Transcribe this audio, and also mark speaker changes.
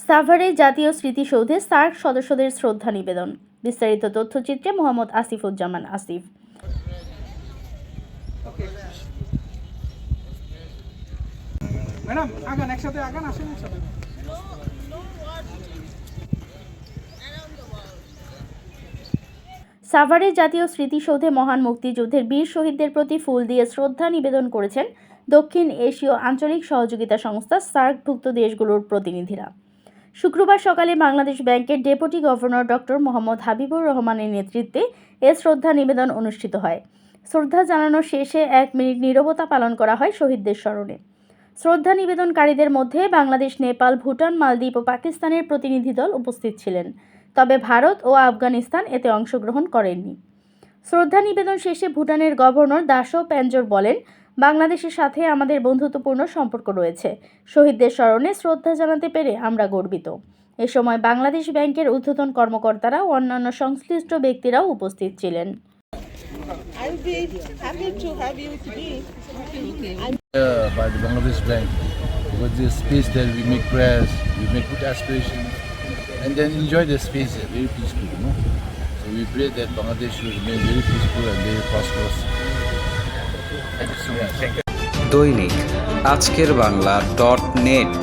Speaker 1: সাভারে জাতীয় স্মৃতিসৌধে সার্ক সদস্যদের শ্রদ্ধা নিবেদন। বিস্তারিত তথ্যচিত্রে মোহাম্মদ আসিফুজ্জামান আসিফ।
Speaker 2: ম্যাডাম আগান একসাথে আগান আসেন একসাথে।
Speaker 1: সাভারে জাতীয় স্মৃতিসৌধে মহান মুক্তিযুদ্ধের বীর শহীদদের প্রতি ফুল দিয়ে শ্রদ্ধা নিবেদন করেছেন দক্ষিণ এশীয় আঞ্চলিক সহযোগিতা সংস্থা সার্কভুক্ত দেশগুলোর প্রতিনিধিরা। শুক্রবার সকালে বাংলাদেশ ব্যাংকের deputy governor doctor Mohammad Habibur রহমানের নেতৃত্বে এ শ্রদ্ধা নিবেদন অনুষ্ঠিত হয়। শ্রদ্ধা জানানো শেষে 1 মিনিট নীরবতা পালন করা হয় শহীদদের স্মরণে। শ্রদ্ধা নিবেদনকারীদের মধ্যে বাংলাদেশ, নেপাল, ভুটান, মালদ্বীপ ও পাকিস্তানের প্রতিনিধি দল উপস্থিত ছিলেন, তবে ভারত ও আফগানিস্তান এতে অংশগ্রহণ করেননি। শ্রদ্ধা নিবেদন শেষে ভুটানের গভর্নর দাশো পেঞ্জর বলেন, বাংলাদেশের সাথে আমাদের বন্ধুত্বপূর্ণ সম্পর্ক রয়েছে। শহীদদের স্মরণে শ্রদ্ধা জানাতে পেরে আমরা গর্বিত। এ সময় বাংলাদেশ ব্যাংকের ঊর্ধ্বতন কর্মকর্তারা ও অন্যান্য সংশ্লিষ্ট ব্যক্তিরাও উপস্থিত ছিলেন।
Speaker 3: I'll be happy to have you with me.
Speaker 4: By the Bangladesh Bank, because this space there we make prayers, we make good aspirations, and then enjoy the space there, very peaceful, you know. So we pray that Bangladesh will remain very peaceful and very prosperous. Thank you so much.
Speaker 5: দৈনিক আজকের Bangla .net